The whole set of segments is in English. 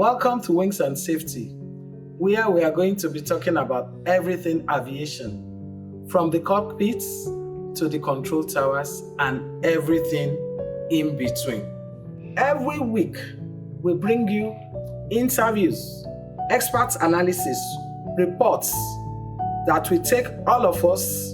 Welcome to Wings and Safety, where we are going to be talking about everything aviation, from the cockpits to the control towers and everything in between. Every week, we bring you interviews, expert analysis, reports that will take all of us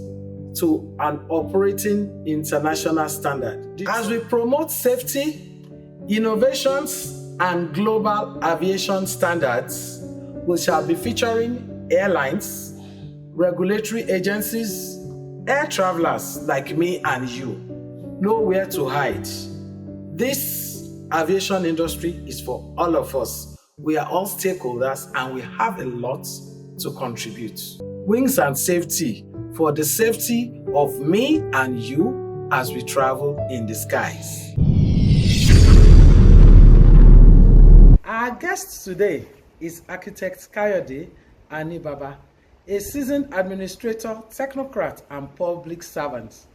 to an operating international standard. As we promote safety, innovations, and global aviation standards, we shall be featuring airlines, regulatory agencies, air travelers like me and you. Nowhere to hide. This aviation industry is for all of us. We are all stakeholders and we have a lot to contribute. Wings and Safety, for the safety of me and you as we travel in the skies. Our guest today is architect Kayode Anibaba, a seasoned administrator, technocrat, and public servant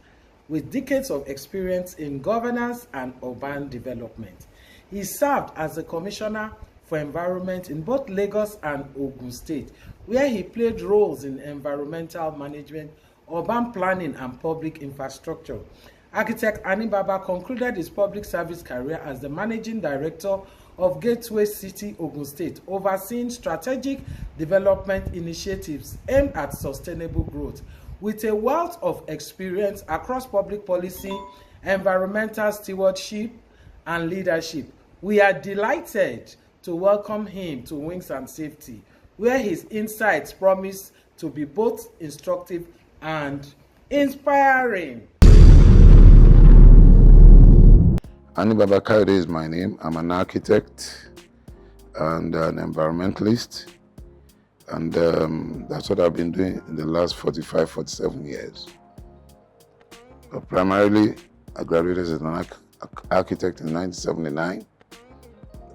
with decades of experience in governance and urban development. He served as the Commissioner for Environment in both Lagos and Ogun State, where he played roles in environmental management, urban planning, and public infrastructure. Architect Anibaba concluded his public service career as the Managing Director of Gateway City, Ogun State, overseeing strategic development initiatives aimed at sustainable growth. With a wealth of experience across public policy, environmental stewardship, and leadership, we are delighted to welcome him to Wings and Safety, where his insights promise to be both instructive and inspiring. Anibaba Kayode is my name. I'm an architect and an environmentalist, and that's what I've been doing in the last 45, 47 years. But primarily, I graduated as an architect in 1979,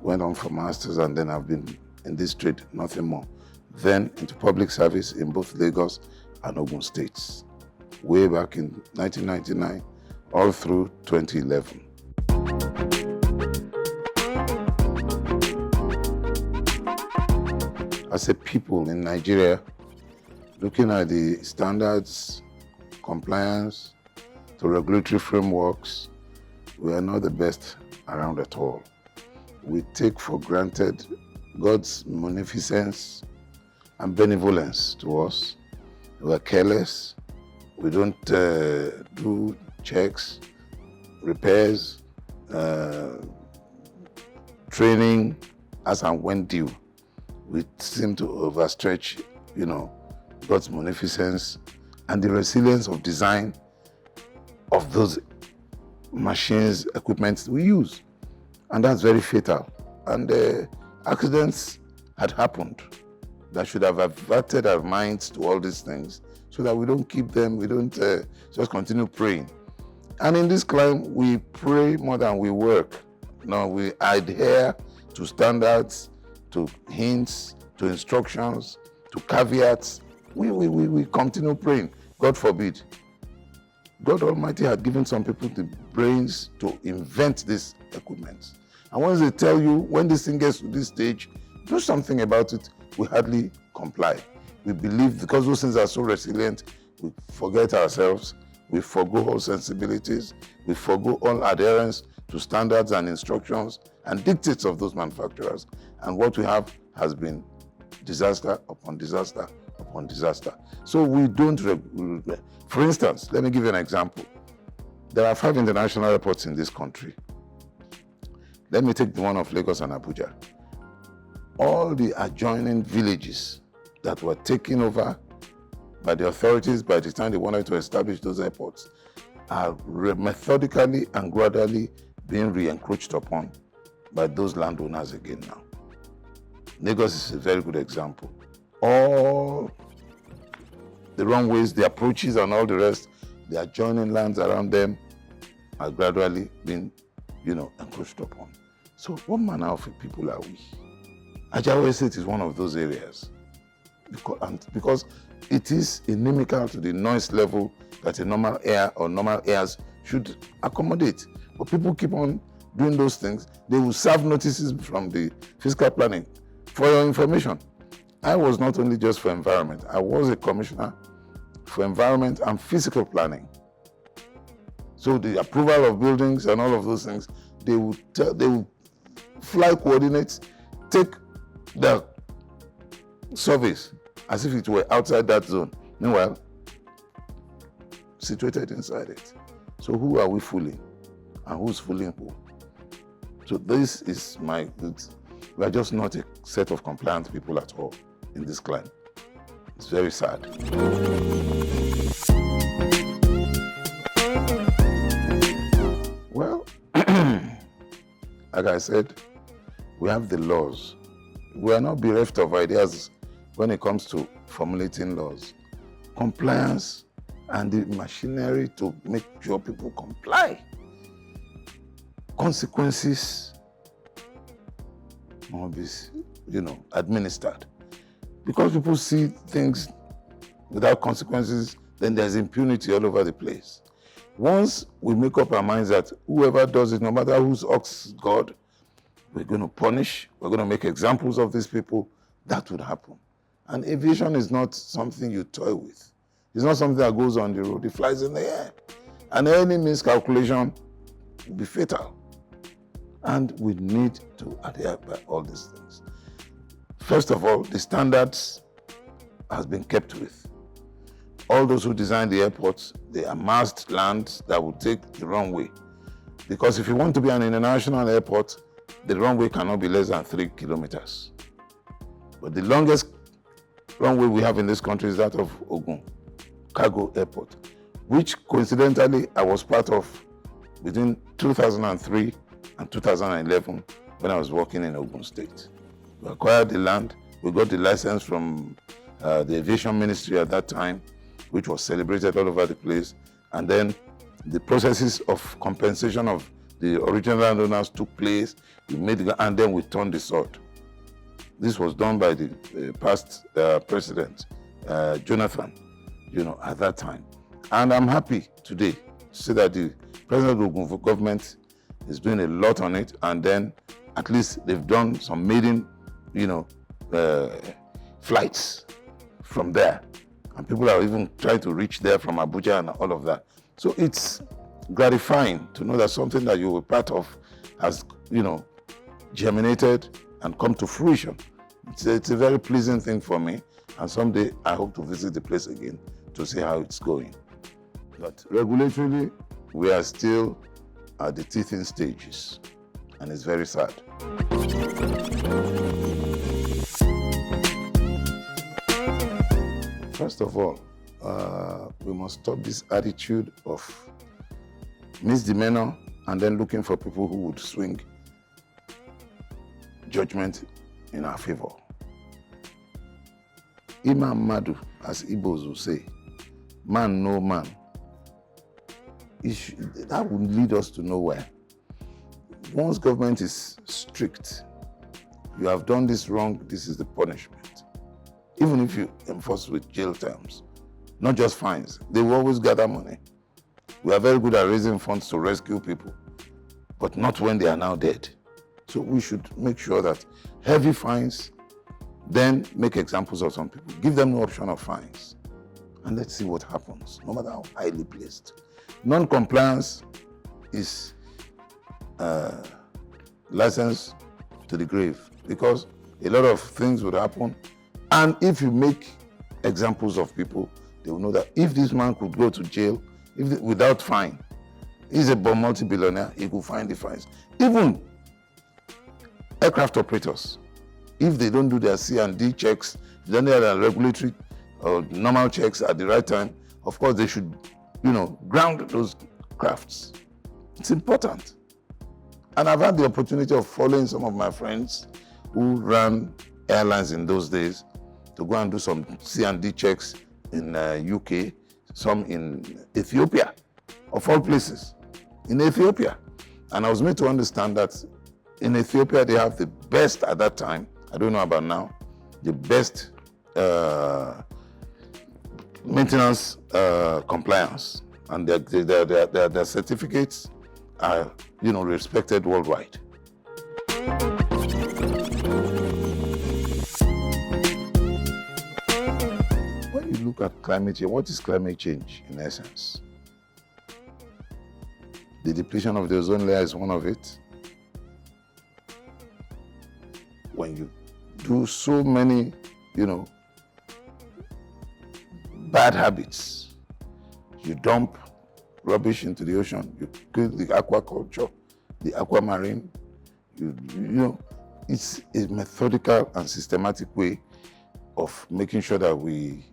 went on for masters, and then I've been in this trade, nothing more. Then into public service in both Lagos and Ogun States, way back in 1999, all through 2011. As a people in Nigeria, looking at the standards, compliance, to regulatory frameworks, we are not the best around at all. We take for granted God's munificence and benevolence to us. We are careless. We don't do checks, repairs, training as and when due. We seem to overstretch, God's munificence and the resilience of design of those machines, equipment we use. And that's very fatal. And accidents had happened that should have averted our minds to all these things so that we don't keep them, we don't just continue praying. And in this climb, we pray more than we work. No, we adhere to standards, to hints, to instructions, to caveats. We continue praying. God forbid. God Almighty had given some people the brains to invent this equipment. And once they tell you, when this thing gets to this stage, do something about it, we hardly comply. We believe because those things are so resilient, we forget ourselves, we forgo all sensibilities, we forgo all adherence to standards and instructions and dictates of those manufacturers. And what we have has been disaster upon disaster upon disaster. So we don't, for instance, let me give you an example. There are 5 international airports in this country. Let me take the one of Lagos and Abuja. All the adjoining villages that were taken over by the authorities by the time they wanted to establish those airports are methodically and gradually being re-encroached upon by those landowners again now. Lagos is a very good example. All the runways, the approaches and all the rest, the adjoining lands around them are gradually being, encroached upon. So what manner of people are we? Ajawa Estate is one of those areas because it is inimical to the noise level that a normal air or normal airs should accommodate. But people keep on doing those things, they will serve notices from the fiscal planning. For your information, I was not only just for environment, I was a commissioner for environment and physical planning. So the approval of buildings and all of those things, they will fly coordinates, take the surveys as if it were outside that zone. Meanwhile, situated inside it. So who are we fooling? And who's fooling who? So this is we are just not a set of compliant people at all in this climate. It's very sad. Well, like I said, we have the laws. We are not bereft of ideas when it comes to formulating laws. Compliance and the machinery to make sure people comply. Consequences must be, administered. Because people see things without consequences, then there's impunity all over the place. Once we make up our minds that whoever does it, no matter whose ox is God, we're going to punish, we're going to make examples of these people, that would happen. And aviation is not something you toy with. It's not something that goes on the road. It flies in the air. And any miscalculation will be fatal. And we need to adhere by all these things. First of all, the standards has been kept with. All those who designed the airports, they amassed land that would take the runway. Because if you want to be an international airport, the runway cannot be less than 3 kilometers. But the longest runway we have in this country is that of Ogun Cargo Airport, which coincidentally I was part of between 2003 and 2011 when I was working in Ogun State. We acquired the land, we got the license from the Aviation Ministry at that time, which was celebrated all over the place, and then the processes of compensation of the original landowners took place, and then we turned the sword. This was done by the past president, Jonathan, at that time. And I'm happy today to say that the president of the Ogun government is doing a lot on it, and then at least they've done some maiden, flights from there. And people are even trying to reach there from Abuja and all of that. So it's gratifying to know that something that you were part of has, germinated and come to fruition. It's a very pleasing thing for me. And someday I hope to visit the place again to see how it's going. But regulatorily, we are still at the teething stages, and it's very sad. First of all, we must stop this attitude of misdemeanor and then looking for people who would swing judgment in our favor. Imam Madu, as Igbos will say, man no man. That would lead us to nowhere. Once government is strict, you have done this wrong, this is the punishment. Even if you enforce with jail terms, not just fines, they will always gather money. We are very good at raising funds to rescue people, but not when they are now dead. So we should make sure that heavy fines, then make examples of some people. Give them no option of fines. And let's see what happens, no matter how highly placed. Non-compliance is license to the grave, because a lot of things would happen. And if you make examples of people, they will know that if this man could go to jail without fine, he's a multi-billionaire, he could find the fines. Even aircraft operators, if they don't do their C&D checks, if they don't do their regulatory or normal checks at the right time, of course they should, ground those crafts. It's important. And I've had the opportunity of following some of my friends who ran airlines in those days to go and do some C&D checks in UK, some in Ethiopia, of all places, in Ethiopia. And I was made to understand that in Ethiopia, they have the best at that time, I don't know about now, the best maintenance compliance. And their certificates are, respected worldwide. When you look at climate change, what is climate change in essence? The depletion of the ozone layer is one of it. When you do so many, bad habits, you dump rubbish into the ocean, you kill the aquaculture, the aquamarine, it's a methodical and systematic way of making sure that we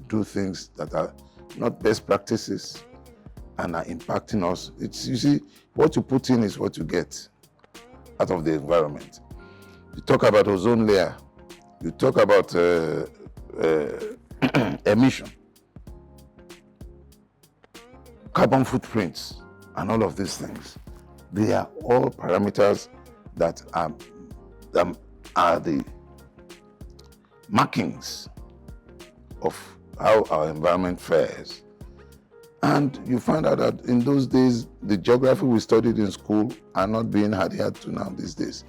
do things that are not best practices and are impacting us. You see, what you put in is what you get out of the environment. You talk about ozone layer, you talk about emission, carbon footprints, and all of these things. They are all parameters that are the markings of how our environment fares. And you find out that in those days, the geography we studied in school are not being adhered to now these days.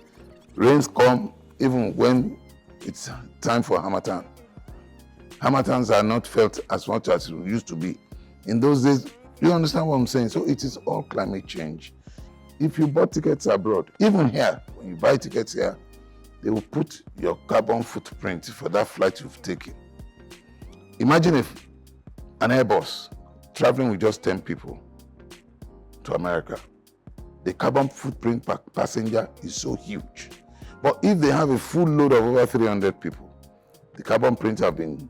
Rains come even when it's time for Harmattan. Harmattans are not felt as much as it used to be. In those days, you understand what I'm saying? So it is all climate change. If you bought tickets abroad, even here, when you buy tickets here, they will put your carbon footprint for that flight you've taken. Imagine if an Airbus traveling with just 10 people to America, the carbon footprint per passenger is so huge. But if they have a full load of over 300 people, the carbon print have been,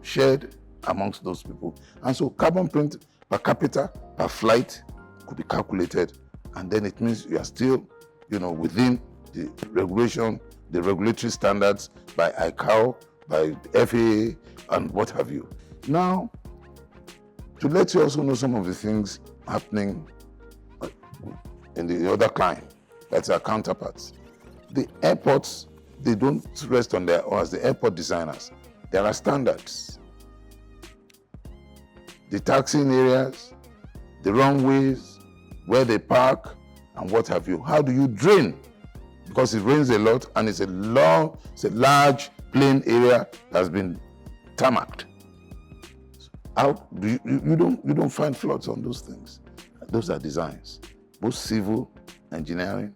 shared amongst those people. And so carbon print per capita, per flight could be calculated. And then it means you are still, within the regulation, the regulatory standards by ICAO, by FAA, and what have you. Now, to let you also know some of the things happening in the other clime, that's our counterparts. The airports, they don't rest on their oars, the airport designers. There are standards. The taxiing areas, the runways, where they park, and what have you. How do you drain? Because it rains a lot and it's a large plain area that's been tarmacked. How do you don't find floods on those things. Those are designs, both civil, engineering,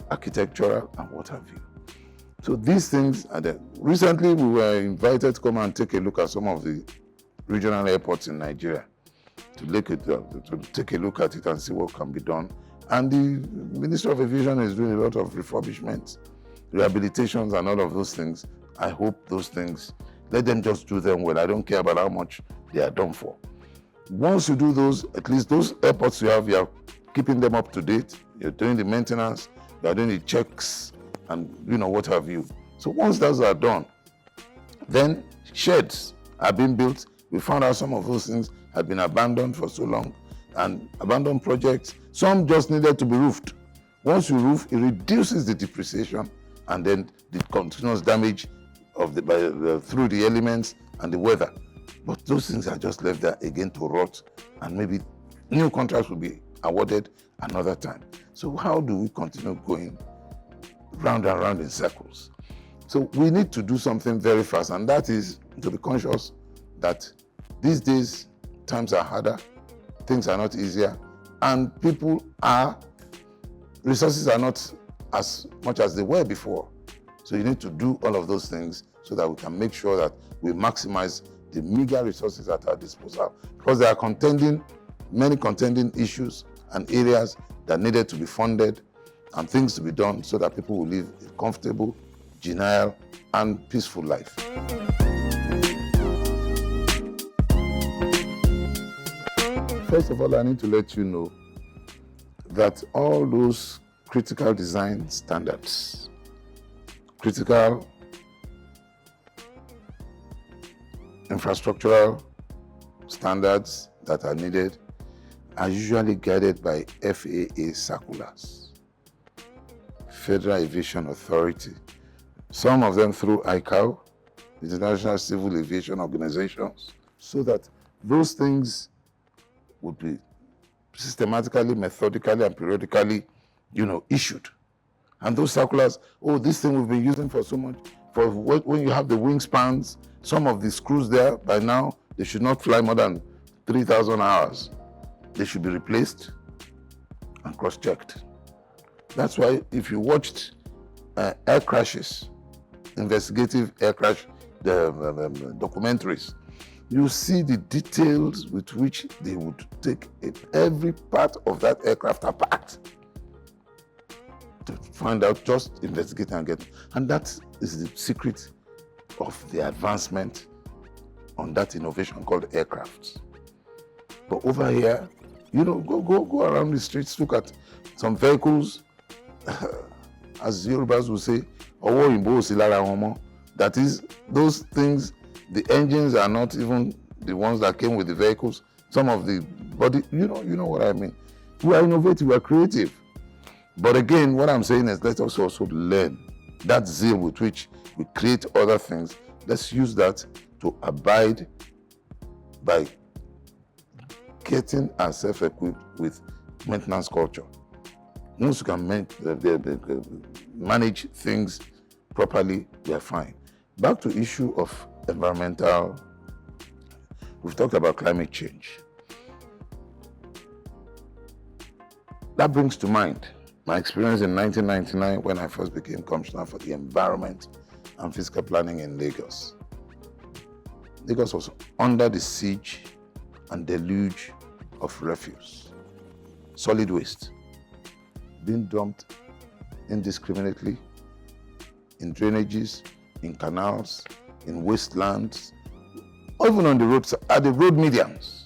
architectural, and what have you. So these things are there. Recently, we were invited to come and take a look at some of the regional airports in Nigeria to take a look at it and see what can be done. And the Ministry of Aviation is doing a lot of refurbishments, rehabilitations, and all of those things. I hope those things, let them just do them well. I don't care about how much they are done for. Once you do those, at least those airports you are keeping them up to date. You're doing the maintenance, you're doing the checks, and what have you. So once those are done, then sheds are being built. We found out some of those things had been abandoned for so long, and abandoned projects. Some just needed to be roofed. Once you roof, it reduces the depreciation and then the continuous damage of through the elements and the weather. But those things are just left there again to rot, and maybe new contracts will be awarded another time. So how do we continue going round and round in circles? So we need to do something very fast, and that is to be conscious that these days times are harder, things are not easier, and resources are not as much as they were before. So you need to do all of those things so that we can make sure that we maximize the meager resources at our disposal, because there are many contending issues and areas that needed to be funded and things to be done so that people will live a comfortable, genial, and peaceful life. First of all, I need to let you know that all those critical design standards, critical infrastructural standards that are needed are usually guided by FAA circulars, Federal Aviation Authority, some of them through ICAO, International Civil Aviation Organizations, so that those things would be systematically, methodically, and periodically, issued. And those circulars, this thing we've been using for so much, for when you have the wingspans, some of the screws there, by now, they should not fly more than 3,000 hours. They should be replaced and cross-checked. That's why if you watched air crashes, investigative air crash documentaries, you see the details with which they would take every part of that aircraft apart to find out, just investigate and get. And that is the secret of the advancement on that innovation called aircraft. But over here, go around the streets, look at some vehicles, as Yorubas will say, that is, those things, the engines are not even the ones that came with the vehicles. Some of the body, you know what I mean. We are innovative, we are creative. But again, what I'm saying is, let us also learn that zeal with which we create other things. Let's use that to abide by getting ourselves equipped with maintenance culture. Once you can manage things properly, we are fine. Back to issue of environmental, we've talked about climate change. That brings to mind my experience in 1999 when I first became Commissioner for the Environment and Physical Planning in Lagos. Lagos was under the siege and deluge of refuse, solid waste, being dumped indiscriminately in drainages, in canals, in wastelands, or even on the roads, at the road medians.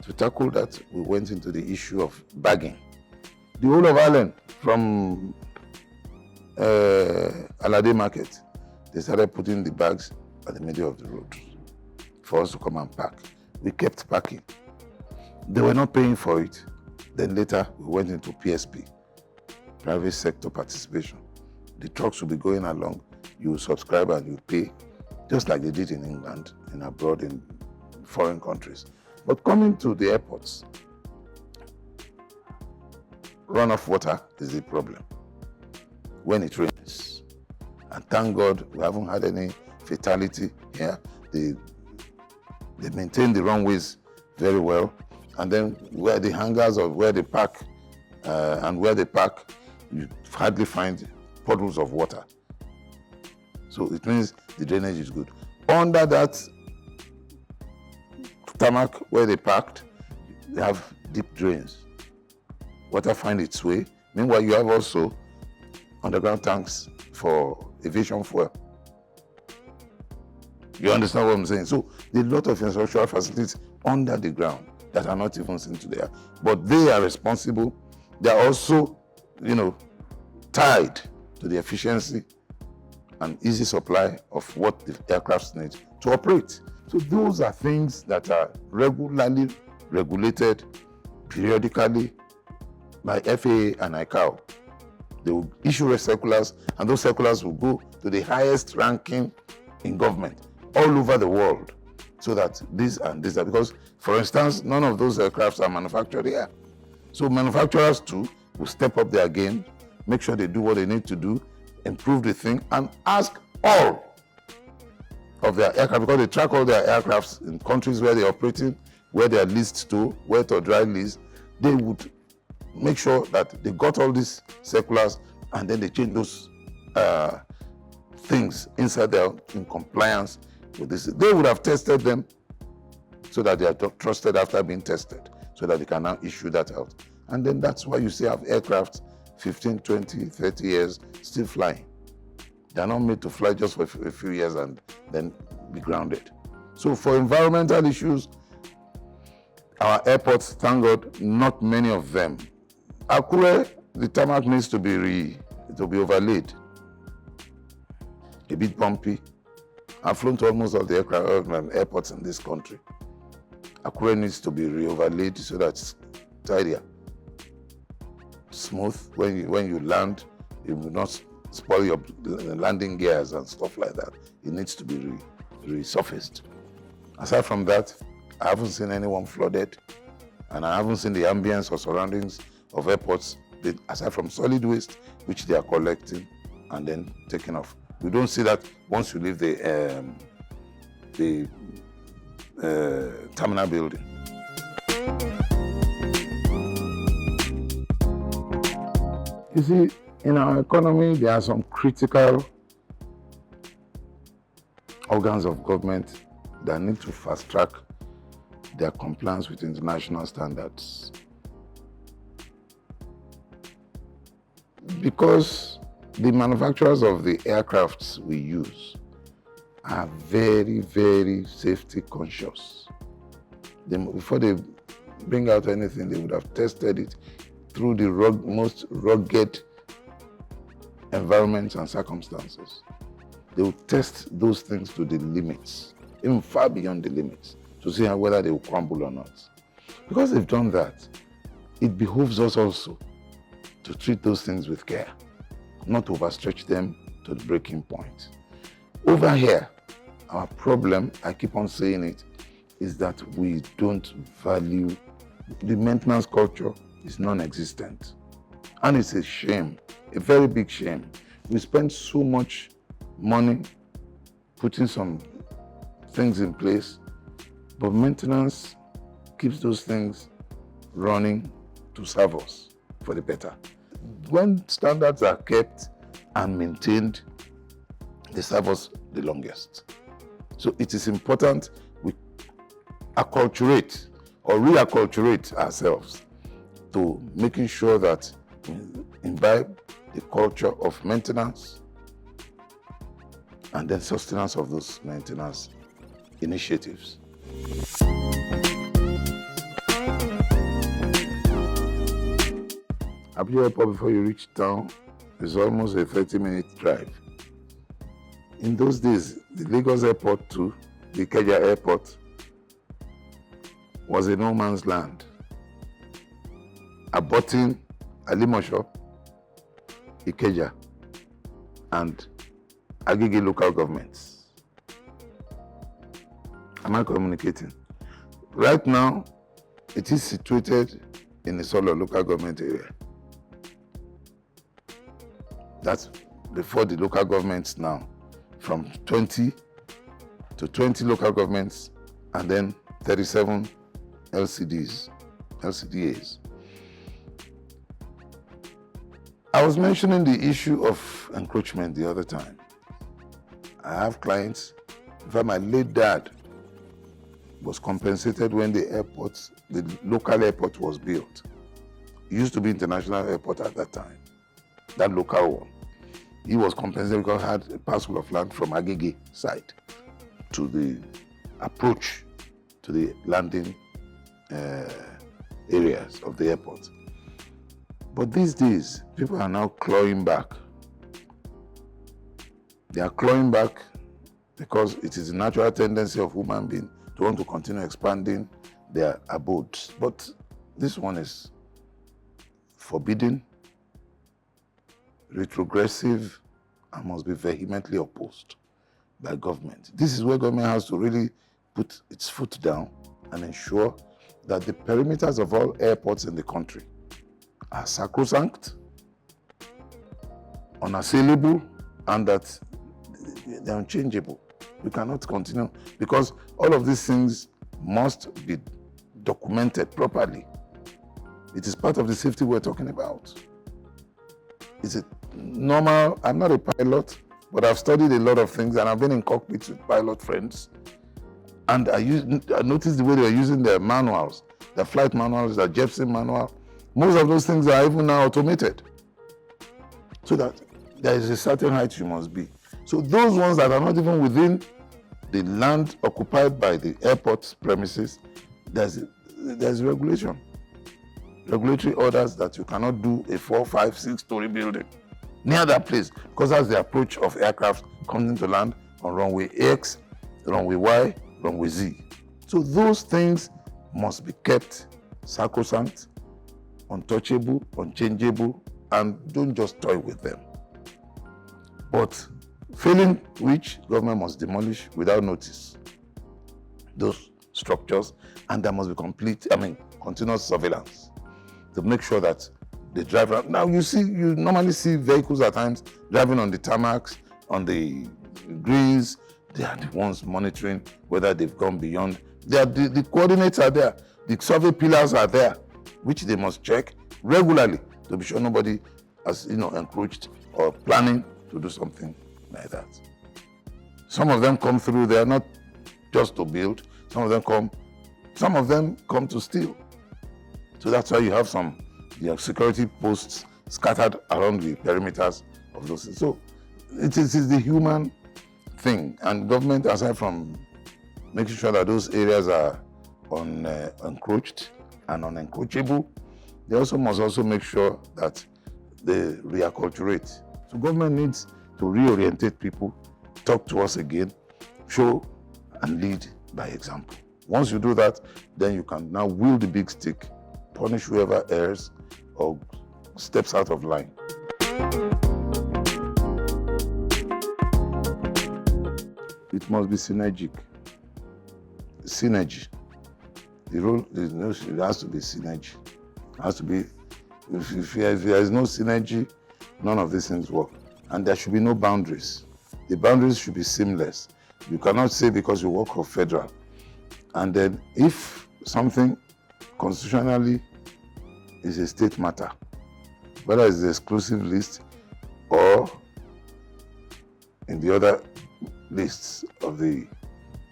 To tackle that, we went into the issue of bagging. The whole of Ireland, from Alade Market, they started putting the bags at the middle of the road for us to come and pack. We kept packing. They were not paying for it. Then later, we went into PSP, private sector participation. The trucks will be going along, you subscribe and you pay, just like they did in England and abroad in foreign countries. But coming to the airports, runoff water is the problem when it rains. And thank God we haven't had any fatality here. They maintain the runways very well. And then where the hangars or where they park and where they park, you hardly find puddles of water. So it means the drainage is good. Under that tarmac where they parked, they have deep drains. Water finds its way. Meanwhile, you have also underground tanks for aviation fuel. You understand what I'm saying? So there are a lot of infrastructural facilities under the ground that are not even seen today. But they are responsible. They are also, tied to the efficiency and easy supply of what the aircraft need to operate. So those are things that are regularly regulated periodically by FAA and ICAO. They will issue circulars, and those circulars will go to the highest ranking in government all over the world, so that this and this, because, for instance, none of those aircrafts are manufactured here. So manufacturers too will step up their game, make sure they do what they need to do, improve the thing, and ask all of their aircraft, because they track all their aircrafts in countries where they're operating, where they're leased to, wet or dry lease. They would make sure that they got all these circulars, and then they change those things inside there in compliance with this. They would have tested them so that they are trusted after being tested, so that they can now issue that out. And then that's why you see have aircraft 15, 20, 30 years still flying. They're not made to fly just for a few years and then be grounded. So for environmental issues, our airports, thank God, not many of them. Akure, the tarmac needs to be overlaid. A bit bumpy. I've flown to almost all the airports in this country. Akure needs to be re-overlaid so that it's tidier, smooth. When you land, it will not spoil your landing gears and stuff like that. It needs to be resurfaced. Aside from that, I haven't seen anyone flooded. And I haven't seen the ambience or surroundings of airports, aside from solid waste, which they are collecting and then taking off. We don't see that once you leave the terminal building. You see, in our economy, there are some critical organs of government that need to fast track their compliance with international standards. Because the manufacturers of the aircrafts we use are very, very safety conscious. Before they bring out anything, they would have tested it through the most rugged environments and circumstances. They will test those things to the limits, even far beyond the limits, to see whether they will crumble or not. Because they've done that, it behooves us also to treat those things with care, not overstretch them to the breaking point. Over here, our problem, I keep on saying it, is that we don't value, the maintenance culture is non-existent. And it's a shame, a very big shame. We spend so much money putting some things in place, but maintenance keeps those things running to serve us for the better. When standards are kept and maintained, they serve us the longest. So it is important we acculturate or reacculturate ourselves to making sure that we imbibe the culture of maintenance and then sustenance of those maintenance initiatives. Abuja Airport, before you reach town, is almost a 30-minute drive. In those days, the Lagos Airport to the Ikeja Airport was a no man's land, abutting Alimosho, Ikeja, and Agege local governments. Am I communicating? Right now, it is situated in the Solo local government area. That's before the local governments now, from 20 to 20 local governments, and then 37 LCDAs. I was mentioning the issue of encroachment the other time. I have clients, in fact, my late dad was compensated when the local airport was built. It used to be international airport at that time, that local one. He was compensated because he had a parcel of land from Agege side to the approach to the landing areas of the airport. But these days, people are now clawing back. They are clawing back because it is a natural tendency of human beings to want to continue expanding their abodes. But this one is forbidden, retrogressive, and must be vehemently opposed by government. This is where government has to really put its foot down and ensure that the perimeters of all airports in the country are sacrosanct, unassailable, and that they're unchangeable. We cannot continue because all of these things must be documented properly. It is part of the safety we're talking about. Is it normal? I'm not a pilot, but I've studied a lot of things and I've been in cockpits with pilot friends. And I noticed the way they are using their manuals, their flight manuals, their Jepson manual. Most of those things are even now automated. So that there is a certain height you must be. So those ones that are not even within the land occupied by the airport premises, there's regulation. Regulatory orders that you cannot do a 4, 5, 6-story building near that place because that's the approach of aircraft coming to land on runway X, runway Y, runway Z. So those things must be kept sacrosanct, untouchable, unchangeable, and don't just toy with them. But failing which, government must demolish without notice those structures, and there must be continuous surveillance to make sure that they drive around. Now you normally see vehicles at times driving on the tarmacs, on the greens. They are the ones monitoring whether they've gone beyond. The coordinates are there. The survey pillars are there, which they must check regularly to be sure nobody has encroached or planning to do something like that. Some of them come through. They are not just to build. Some of them come to steal. So that's why you have some security posts scattered around the perimeters of those things. So it is the human thing, and government, aside from making sure that those areas are unencroached and unencroachable, they must make sure that they reacculturate. So government needs to reorientate people, talk to us again, show and lead by example. Once you do that, then you can now wield the big stick, punish whoever errs or steps out of line. It must be synergic. Synergy. The role it has to be synergy. It has to be. If there is no synergy, none of these things work. And there should be no boundaries. The boundaries should be seamless. You cannot say because you work for federal, and then if something constitutionally is a state matter, whether it's the exclusive list or in the other lists of the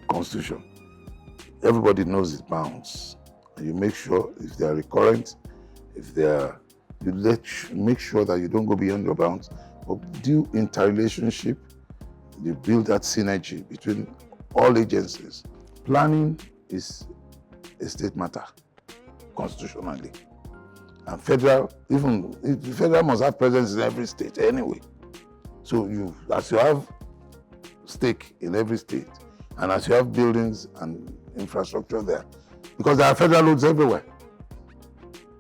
Constitution, everybody knows its bounds. And you make sure if they are recurrent, make sure that you don't go beyond your bounds, but do interrelationship. You build that synergy between all agencies. Planning is a state matter constitutionally. And federal must have presence in every state anyway. So as you have stake in every state, and as you have buildings and infrastructure there, because there are federal roads everywhere,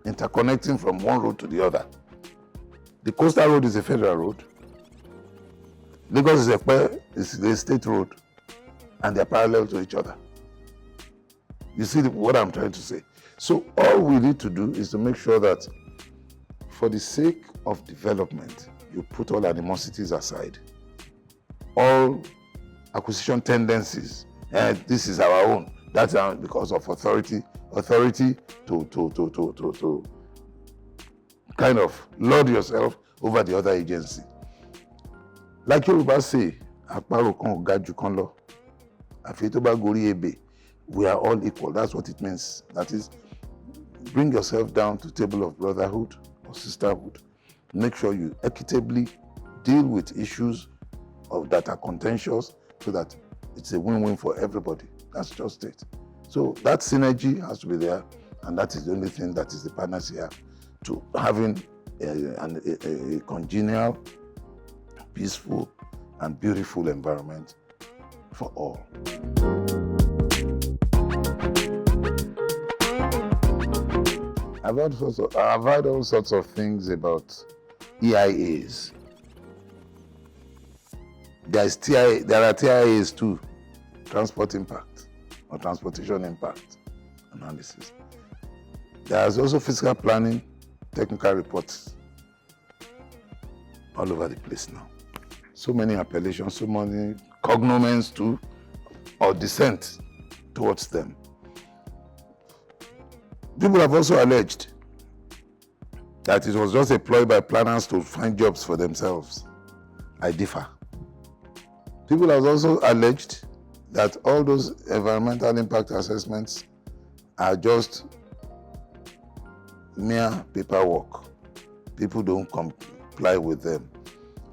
interconnecting from one road to the other. The coastal road is a federal road. Lagos is a state road, and they're parallel to each other. You see what I'm trying to say? So all we need to do is to make sure that for the sake of development, you put all animosities aside. All acquisition tendencies, this is our own, that's because of authority to kind of lord yourself over the other agency. Like Yoruba say, àparò kan ò ga jù kan lọ, àfi tó bá gorí ebè, we are all equal. That's what it means. That is, bring yourself down to table of brotherhood or sisterhood. Make sure you equitably deal with issues that are contentious so that it's a win-win for everybody. That's just it. So that synergy has to be there, and that is the only thing that is the panacea to having a congenial, peaceful, and beautiful environment for all. I've heard all sorts of things about EIAs. There are TIAs too, transport impact or transportation impact analysis. There's also physical planning, technical reports all over the place now. So many appellations, so many cognomens too, or dissent towards them. People have also alleged that it was just a ploy by planners to find jobs for themselves. I differ. People have also alleged that all those environmental impact assessments are just mere paperwork. People don't comply with them.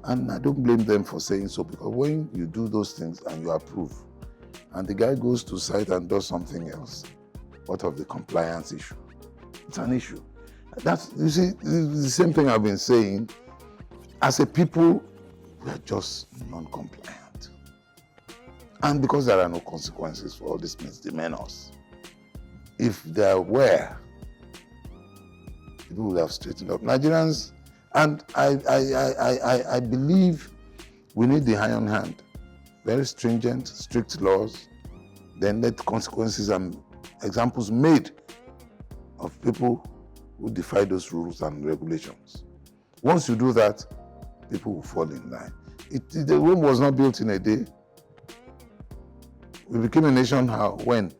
And I don't blame them for saying so, because when you do those things and you approve, and the guy goes to site and does something else, what of the compliance issue? It's an issue. You see, the same thing I've been saying. As a people, we are just non-compliant. And because there are no consequences for all these misdemeanors, if there were, people would have straightened up. Nigerians, and I believe we need the iron hand. Very stringent, strict laws, then let consequences and examples made of people who defy those rules and regulations. Once you do that, people will fall in line. The Rome was not built in a day. We became a nation how? When?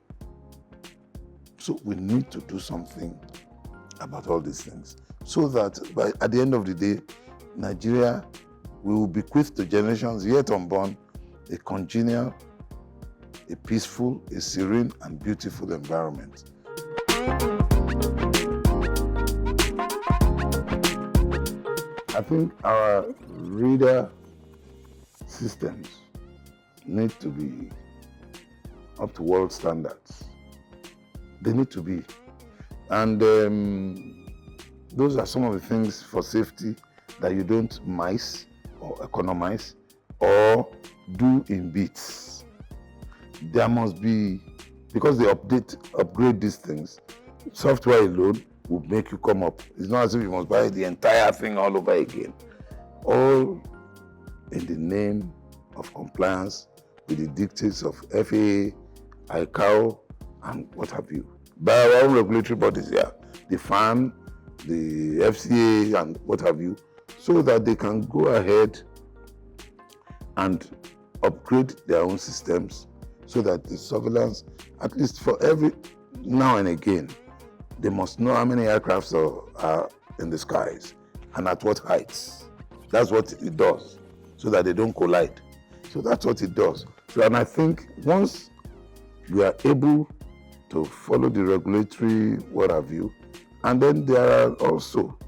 So we need to do something about all these things so that at the end of the day, Nigeria will bequeath to generations yet unborn a congenial, a peaceful, a serene, and beautiful environment. I think our reader systems need to be up to world standards. They need to be. And those are some of the things for safety that you don't mice or economize or do in bits. There must be, because they upgrade these things, software alone will make you come up. It's not as if you must buy the entire thing all over again. All in the name of compliance with the dictates of FAA, ICAO, and what have you. By our own regulatory bodies here, the FAN, the FCA, and what have you, so that they can go ahead and upgrade their own systems so that the surveillance, at least for every now and again, they must know how many aircrafts are in the skies and at what heights. That's what it does, so that they don't collide. So that's what it does. So, and I think once we are able to follow the regulatory what have you, and then there are also,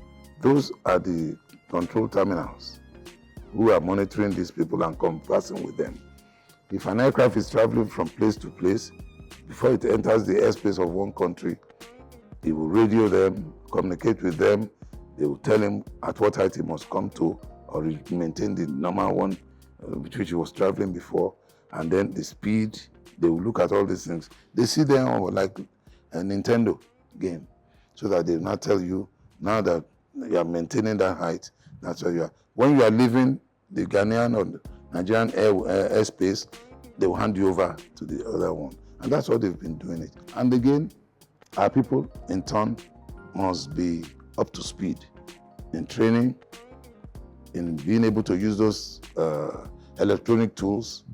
those are the control terminals who are monitoring these people and conversing with them. If an aircraft is traveling from place to place, before it enters the airspace of one country, he will radio them, communicate with them. They will tell him at what height he must come to, or maintain the normal one with which he was traveling before, and then the speed. They will look at all these things. They see them like a Nintendo game, so that they will not tell you, now that you are maintaining that height, that's where you are. When you are leaving the Ghanaian or Nigerian airspace, they will hand you over to the other one. And that's what they've been doing it. And again, our people, in turn, must be up to speed in training, in being able to use those electronic tools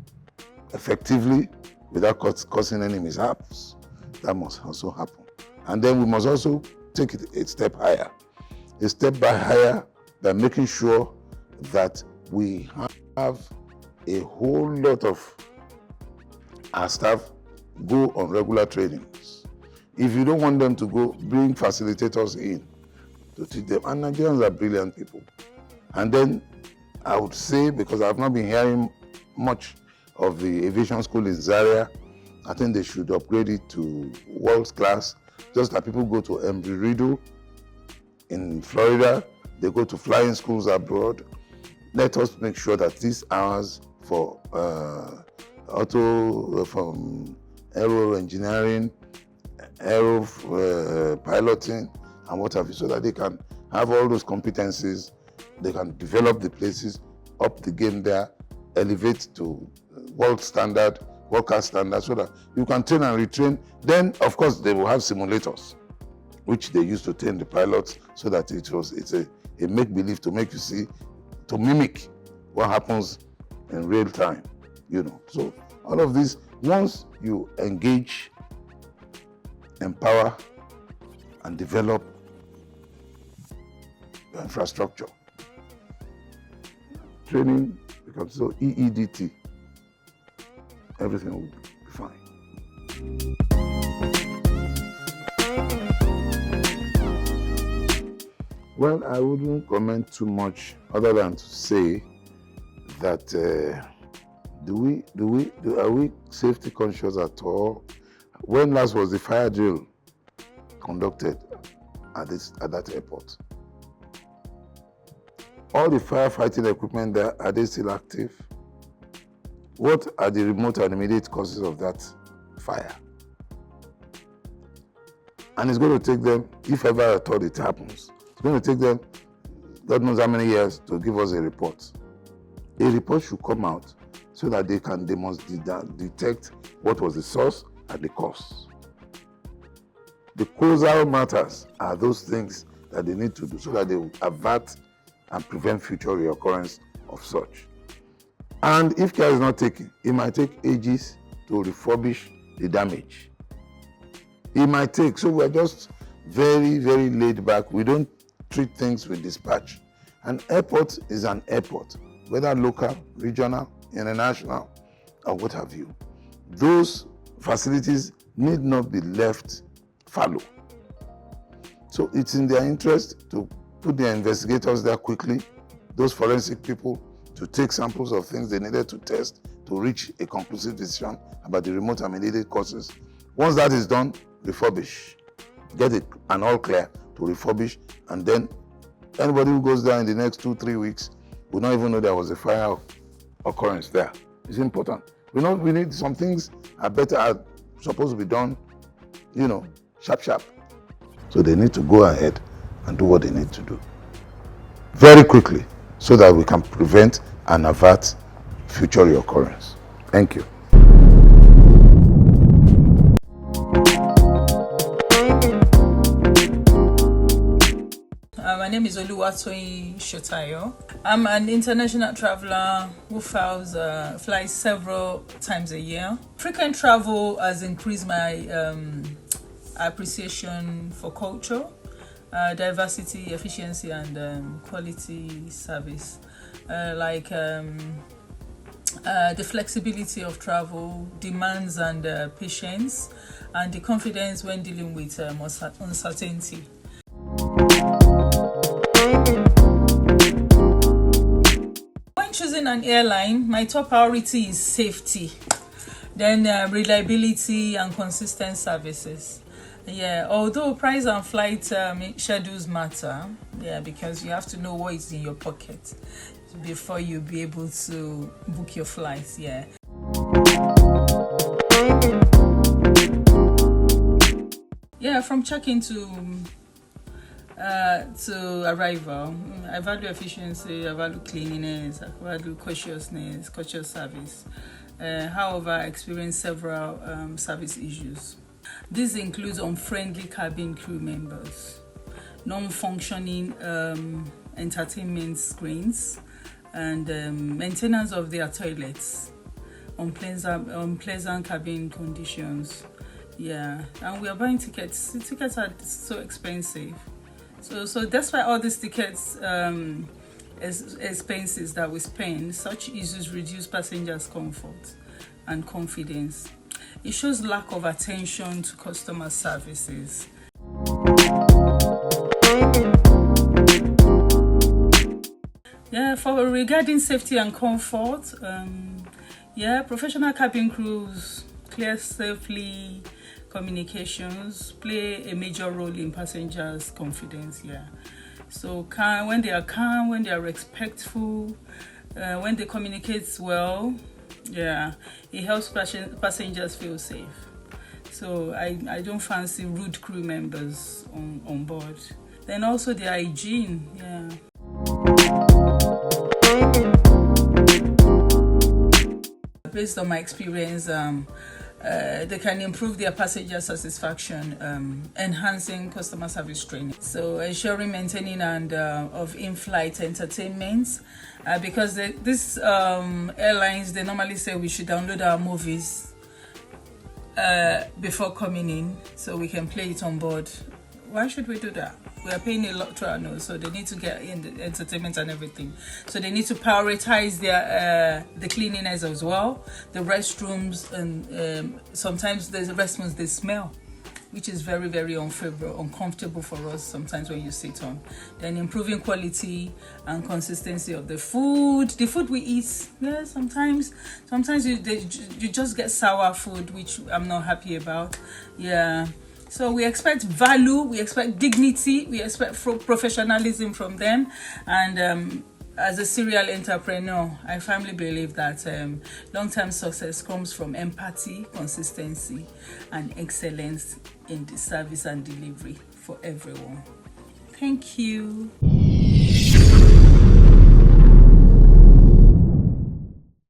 effectively without causing any mishaps. That must also happen. And then we must also take it a step higher. A step by higher by making sure that we have a whole lot of our staff go on regular trainings. If you don't want them to go, bring facilitators in to teach them. And Nigerians are brilliant people. And then I would say, because I've not been hearing much of the aviation school in Zaria, I think they should upgrade it to world class, just like people go to Embry-Riddle in Florida, they go to flying schools abroad. Let us make sure that these hours for from aero engineering, aero piloting, and what have you, so that they can have all those competencies, they can develop the places, up the game there, elevate to world standard, world-class standard, so that you can train and retrain. Then, of course, they will have simulators, which they use to train the pilots, so that it's a make-believe to make you see, to mimic what happens in real time, you know. So all of this, once you engage, empower, and develop your infrastructure, training becomes so EEDT, everything will be fine. Well, I wouldn't comment too much other than to say that are we safety conscious at all? When last was the fire drill conducted at that airport? All the firefighting equipment there, are they still active? What are the remote and immediate causes of that fire? And it's going to take them, if ever at all it happens, it's going to take them God knows how many years to give us a report. A report should come out so that they must detect what was the source and the cause. The causal matters are those things that they need to do so that they will avert and prevent future reoccurrence of such. And if care is not taken, it might take ages to refurbish the damage. It might take, so we're just very, very laid back. We don't treat things with dispatch. An airport is an airport, whether local, regional, international, or what have you. Those facilities need not be left fallow. So it's in their interest to put their investigators there quickly, those forensic people, to take samples of things they needed to test to reach a conclusive decision about the remote and immediate causes. Once that is done, refurbish. Get an all clear to refurbish, and then anybody who goes there in the next 2-3 weeks will not even know there was a fire occurrence there. It's important. We need some things are supposed to be done, sharp. So they need to go ahead and do what they need to do very quickly so that we can prevent and avert future reoccurrence. Thank you. My name is Oluwatoyin Shotayo. I'm an international traveler who flies several times a year. Frequent travel has increased my appreciation for culture, diversity, efficiency, and quality service. The flexibility of travel, demands and patience, and the confidence when dealing with uncertainty. When choosing an airline, my top priority is safety, then reliability and consistent services. Although price and flight schedules matter, because you have to know what is in your pocket before you be able to book your flights. From check-in to arrival, I value efficiency, I value cleanliness, I value cautious service. However, I experienced several service issues. This includes unfriendly cabin crew members, non-functioning entertainment screens, and maintenance of their toilets, unpleasant cabin conditions. And we are buying tickets. The tickets are so expensive. So despite all these tickets expenses that we spend, such issues reduce passengers' comfort and confidence. It shows lack of attention to customer services. Regarding safety and comfort, professional cabin crews clear safely communications play a major role in passengers' confidence. So when they are calm, when they are respectful, when they communicate well, it helps passengers feel safe. So I don't fancy rude crew members on board. Then also the hygiene. Based on my experience, they can improve their passenger satisfaction, enhancing customer service training. So ensuring maintaining and of in-flight entertainment, because these airlines, they normally say we should download our movies before coming in so we can play it on board. Why should we do that? We are paying a lot to our nose, so they need to get in the entertainment and everything. So they need to prioritize their the cleanliness as well, the restrooms, and sometimes the restrooms they smell, which is very, very uncomfortable for us sometimes when you sit on. Then improving quality and consistency of the food. The food we eat, sometimes you just get sour food, which I'm not happy about. So we expect value, we expect dignity, we expect professionalism from them. And as a serial entrepreneur, I firmly believe that long-term success comes from empathy, consistency, and excellence in the service and delivery for everyone. Thank you.